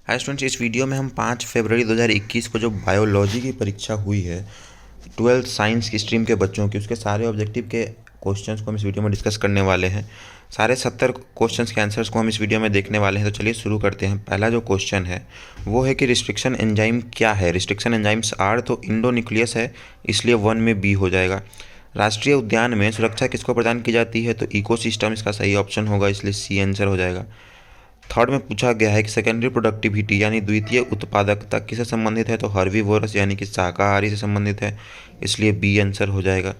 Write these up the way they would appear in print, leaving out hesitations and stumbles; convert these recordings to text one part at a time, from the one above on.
Hi students, इस video में हम 5 फरवरी 2021 को जो बायोलॉजी की परीक्षा हुई है 12th साइंस की स्ट्रीम के बच्चों की, उसके सारे ऑब्जेक्टिव के क्वेश्चंस को हम इस वीडियो में डिस्कस करने वाले हैं। सारे 70 क्वेश्चंस के आंसर्स को हम इस वीडियो में देखने वाले हैं। तो चलिए शुरू करते हैं। पहला जो क्वेश्चन है वो है कि रिस्ट्रिक्शन एंजाइम क्या है। रिस्ट्रिक्शन एंजाइम्स आर, तो इंडोन्यूक्लियस है, इसलिए 1 में बी हो जाएगा। राष्ट्रीय उद्यान में सुरक्षा किसको प्रदान की जाती है, तो इकोसिस्टम इसका सही ऑप्शन होगा, इसलिए सी आंसर हो जाएगा। थर्ड में पूछा गया है कि सेकेंडरी प्रोडक्टिविटी यानी द्वितीय उत्पादकता किससे संबंधित है, तो हर्बीवोरस यानी कि शाकाहारी से संबंधित है, इसलिए बी आंसर हो जाएगा।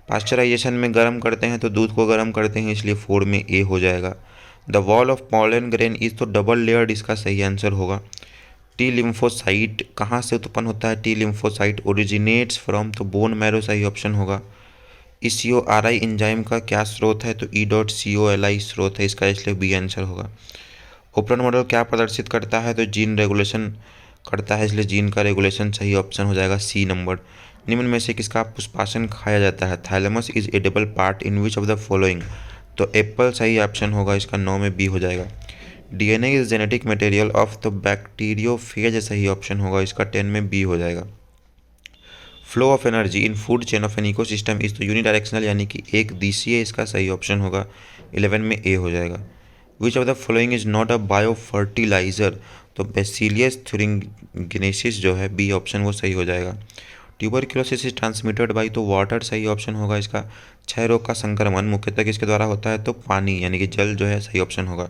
पास्चराइजेशन में गर्म करते हैं तो दूध को गर्म करते हैं, इसलिए 4 में ए हो जाएगा। The wall of pollen grain is, तो डबल लेयर्ड इसका सही आंसर होगा। टी लिम्फोसाइट कहाँ से उत्पन्न होता है, टी लिम्फोसाइट ओरिजिनेट्स फ्रॉम, तो बोन मैरो सही ऑप्शन होगा। ECORI एंजाइम का क्या स्रोत है, तो E.COLI स्रोत है इसका, इसलिए बी आंसर होगा। ओपरन मॉडल क्या प्रदर्शित करता है, तो जीन रेगुलेशन करता है, इसलिए जीन का रेगुलेशन सही ऑप्शन हो जाएगा, सी नंबर। निम्न में से किसका पुष्पासन खाया जाता है, thalamus is edible part in which of the following, तो एप्पल सही ऑप्शन होगा इसका, 9 में बी हो जाएगा। DNA is genetic material of the bacteriophage सही ऑप्शन होगा इसका, 10 में बी हो जाएगा। Flow of energy in food chain of an ecosystem is, तो यूनिडायरेक्शनल यानी कि एक दिशीय इसका सही ऑप्शन होगा, 11 में ए हो जाएगा। Which of the following is not a bio fertiliser, तो बेसिलियस थुरिंगिनेसिस जो है बी ऑप्शन वो सही हो जाएगा। ट्यूबरक्लोसिस इज ट्रांसमिटेड बाई, तो वाटर सही ऑप्शन होगा इसका। क्षय रोग का संक्रमण मुख्यतः किसके द्वारा होता है, तो पानी यानी कि जल जो है सही ऑप्शन होगा।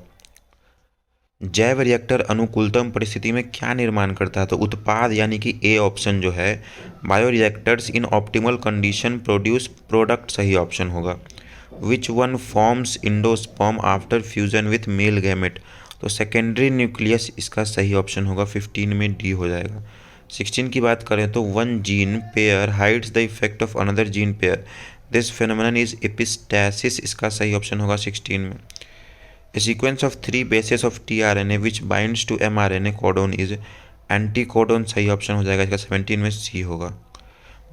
जैव रिएक्टर अनुकूलतम परिस्थिति में क्या निर्माण करता है, तो उत्पाद यानी कि ए ऑप्शन जो है। बायोरिएक्टर्स इन ऑप्टिमल कंडीशन प्रोड्यूस प्रोडक्ट सही ऑप्शन होगा। Which one forms endosperm after fusion with male gamete, तो सेकेंडरी न्यूक्लियस इसका सही ऑप्शन होगा, 15 में डी हो जाएगा। 16 की बात करें तो one gene pair hides the effect of another gene pair, this phenomenon is epistasis, इसका सही ऑप्शन होगा 16 में। A sequence of 3 bases of tRNA which binds to mRNA codon is anticodon सही ऑप्शन हो जाएगा इसका, 17 में सी होगा।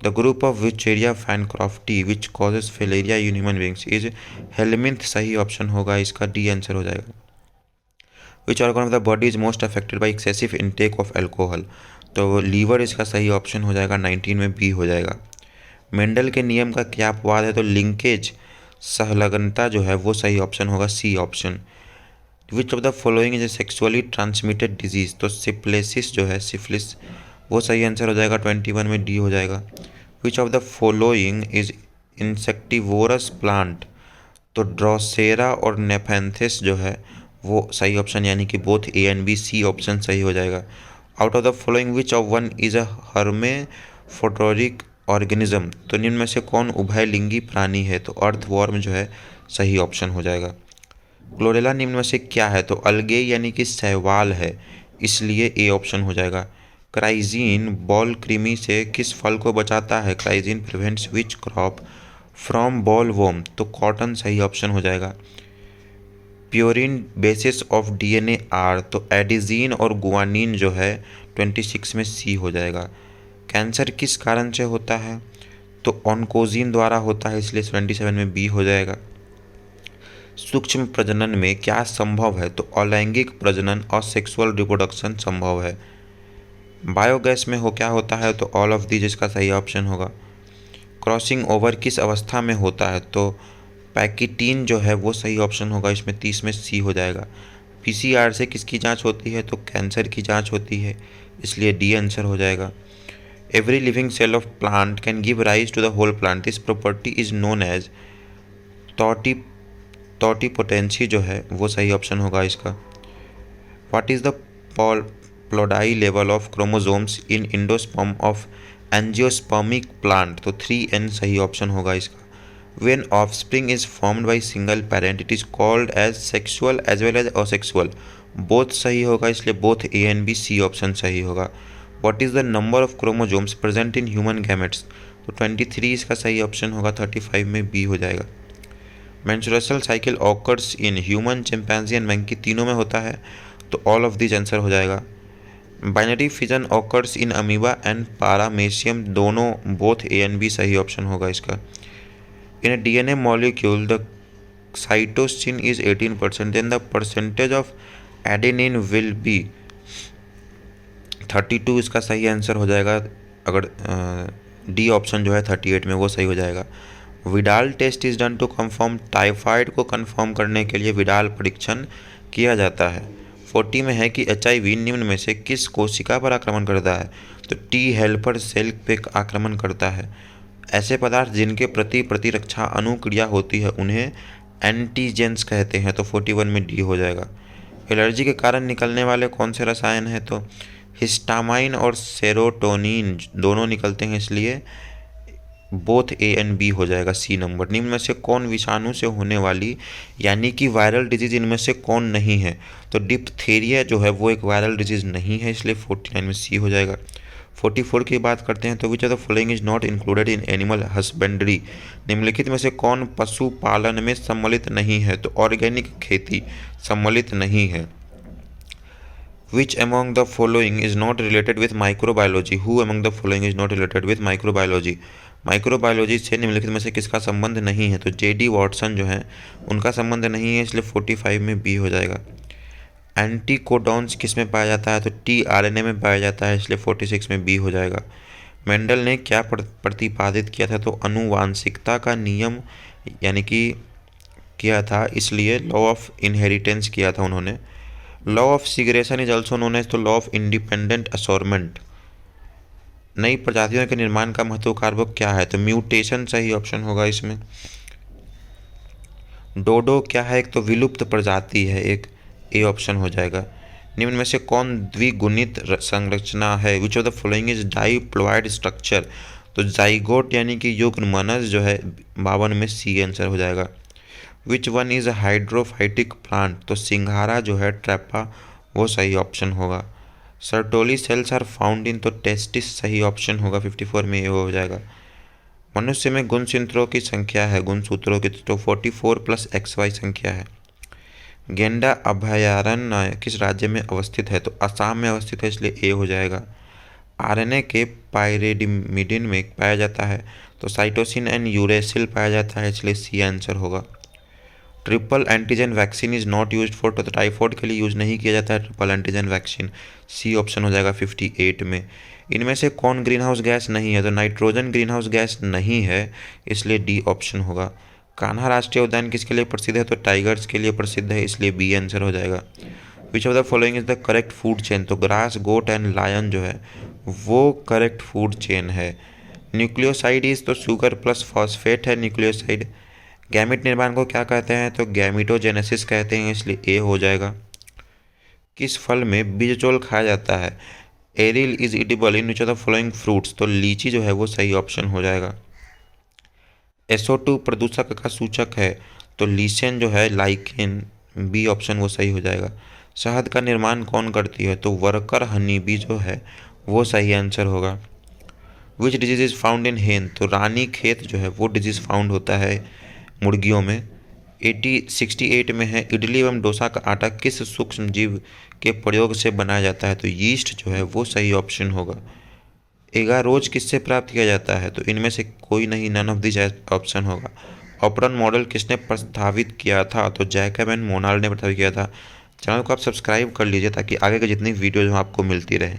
The group of Wucheria fancrofti which causes filaria in human beings is helminth सही ऑप्शन होगा इसका, डी आंसर हो जाएगा। Which organ of the body is most affected by excessive intake of alcohol, तो लीवर इसका सही ऑप्शन हो जाएगा, 19 में बी हो जाएगा। मेंडल के नियम का क्या अपवाद है, तो लिंकेज सहलगनता जो है वो सही ऑप्शन होगा, C option. Which of the following is a sexually transmitted disease, तो सिप्लेसिस जो है सिफिलिस वो सही आंसर हो जाएगा, 21 में डी हो जाएगा। Which of the following is insectivorous plant, तो ड्रोसेरा और नेफेंथिस जो है वो सही ऑप्शन यानी कि both A and B, C option सही हो जाएगा। Out of the following which of one is a hermaphroditic organism, तो निम्न में से कौन उभयलिंगी प्राणी है, तो अर्थवॉर्म जो है सही ऑप्शन हो जाएगा। क्लोरेला निम्न में से क्या है, तो अलगे यानी कि शैवाल है, इसलिए ए ऑप्शन हो जाएगा। क्राइजीन बॉल कृमि से किस फल को बचाता है, cry gene prevents which crop from bollworm, तो कॉटन सही ऑप्शन हो जाएगा। Purine bases of DNA are, तो एडिजीन और गुआनिन जो है 26 में सी हो जाएगा। कैंसर किस कारण से होता है, तो ऑन्कोजीन द्वारा होता है, इसलिए 27 में बी हो जाएगा। सूक्ष्म प्रजनन में क्या संभव है, तो अलैंगिक प्रजनन और सेक्सुअल रिप्रोडक्शन संभव है। बायोगैस में क्या होता है, तो ऑल ऑफ दीज इसका सही ऑप्शन होगा। क्रॉसिंग ओवर किस अवस्था में होता है, तो पैकिटीन जो है वो सही ऑप्शन होगा, इसमें 30 में सी हो जाएगा। PCR से किसकी जांच होती है, तो कैंसर की जांच होती है, इसलिए डी आंसर हो जाएगा। Every living cell of plant can give rise to the whole plant, this property is known as totipotency जो है वो सही ऑप्शन होगा इसका। What is the ploidy level of chromosomes in endosperm of angiospermic plant, तो 3N सही option होगा इसका। When offspring is formed by single parent, it is called as sexual as well as asexual, both सही होगा, इसलिए both A and B, C option सही होगा। What is the number of chromosomes present in human gametes, तो 23 इसका सही option होगा, 35 में B हो जाएगा। Menstrual cycle occurs in human, chimpanzee and monkey, तीनों में होता है, तो all of these आंसर हो जाएगा। Binary fission occurs in amoeba and paramecium, दोनों both A and B सही ऑप्शन होगा इसका। In a DNA molecule, the cytosine is 18%, then the percentage of adenine will be, 32 इसका सही आंसर हो जाएगा। अगर डी ऑप्शन जो है 38 में वो सही हो जाएगा। Widal test is done to confirm, typhoid को कंफर्म करने के लिए विडाल परीक्षण किया जाता है। 40 में है कि HIV निम्न में से किस कोशिका पर आक्रमण करता है, तो टी हेल्पर सेल पे आक्रमण करता है। ऐसे पदार्थ जिनके प्रति प्रतिरक्षा अनुक्रिया होती है उन्हें एंटीजेंस कहते हैं, तो 41 में डी हो जाएगा। एलर्जी के कारण निकलने वाले कौन से रसायन हैं, तो हिस्टामाइन और सेरोटोनिन दोनों निकलते हैं, इसलिए बोथ ए एंड बी हो जाएगा, सी नंबर। निम्न में से कौन विषाणु से होने वाली यानी कि वायरल डिजीज इनमें से कौन नहीं है, तो डिप्थेरिया जो है वो एक वायरल डिजीज नहीं है, इसलिए 49 में सी हो जाएगा। 44 की बात करते हैं तो विच of the following is not included in animal husbandry, निम्नलिखित में से कौन पशुपालन में सम्मिलित नहीं है, तो ऑर्गेनिक खेती सम्मिलित नहीं है। Which among the following is not related with microbiology? Who among the following is not related with microbiology? Microbiology से निम्नलिखित में से किसका संबंध नहीं है, तो JD वॉटसन जो है उनका संबंध नहीं है, इसलिए 45 में बी हो जाएगा। एंटीकोडॉन्स किस में पाया जाता है, तो tRNA में पाया जाता है, इसलिए 46 में बी हो जाएगा। मेंडल ने क्या प्रतिपादित किया था, तो अनुवांशिकता का नियम यानी कि किया था, इसलिए लॉ ऑफ इनहेरिटेंस किया था उन्होंने। Law of segregation is also known as तो लॉ ऑफ इंडिपेंडेंट असोर्मेंट। नई प्रजातियों के निर्माण का महत्व कारक क्या है, तो म्यूटेशन सही ऑप्शन होगा इसमें। डोडो क्या है, एक तो विलुप्त प्रजाति है, एक ए ऑप्शन हो जाएगा। निम्न में से कौन द्विगुणित संरचना है, विच of the following is diploid structure, तो जाइगोट यानी कि युग्मनज जो है 52 में सी आंसर हो जाएगा। Which one is hydrophytic plant, तो सिंघारा जो है ट्रैपा वो सही ऑप्शन होगा। Sertoli cells are found in, तो टेस्टिस सही ऑप्शन होगा, 54 में ये हो जाएगा। मनुष्य में गुणसूत्रों की संख्या है, गुणसूत्रों की, तो 44 + XY संख्या है। गेंडा अभयारण्य किस राज्य में अवस्थित है, तो असम में अवस्थित है, इसलिए ए हो जाएगा। RNA के पायरिडमिडिन में पाया जाता है, तो साइटोसिन एंड यूरेसिल पाया जाता है, इसलिए सी आंसर होगा। Triple antigen vaccine is not used for, तो टाइफॉइड के लिए यूज़ नहीं किया जाता है triple antigen vaccine, C option हो जाएगा 58 में। इनमें से कौन ग्रीन हाउस गैस नहीं है, तो नाइट्रोजन ग्रीन हाउस गैस नहीं है, इसलिए डी ऑप्शन होगा। कान्हा राष्ट्रीय उद्यान किसके लिए प्रसिद्ध है, तो टाइगर्स के लिए प्रसिद्ध है, इसलिए बी आंसर हो जाएगा। Which of the following is the correct food chain, तो ग्रास, गोट एंड लायन जो है वो करेक्ट फूड चेन है। न्यूक्लियोसाइड इज, तो शुगर प्लस फॉस्फेट है न्यूक्लियोसाइड। गैमिट निर्माण को क्या कहते हैं, तो गैमिटोजेनेसिस कहते हैं, इसलिए ए हो जाएगा। किस फल में बीजचोल खाया जाता है, aryl is edible in which of the following fruits, तो लीची जो है वो सही ऑप्शन हो जाएगा। SO2 प्रदूषक का सूचक है, तो लीसेन जो है लाइकेन, बी ऑप्शन वो सही हो जाएगा। शहद का निर्माण कौन करती है, तो वर्कर हनी बी जो है वो सही आंसर होगा। Which disease is found in हेन, तो रानी खेत जो है वो डिजीज फाउंड होता है मुर्गियों में। 68 में है इडली एवं डोसा का आटा किस सूक्ष्म जीव के प्रयोग से बनाया जाता है, तो यीस्ट जो है वो सही ऑप्शन होगा। एगारोज किससे प्राप्त किया जाता है, तो इनमें से कोई नहीं, नन ऑफ दिस ऑप्शन होगा। ऑपरन मॉडल किसने प्रस्तावित किया था, तो जैकब एंड मोनाल्ड ने प्रस्तावित किया था। चैनल को आप सब्सक्राइब कर लीजिए ताकि आगे की जितनी वीडियोज आपको मिलती रहे।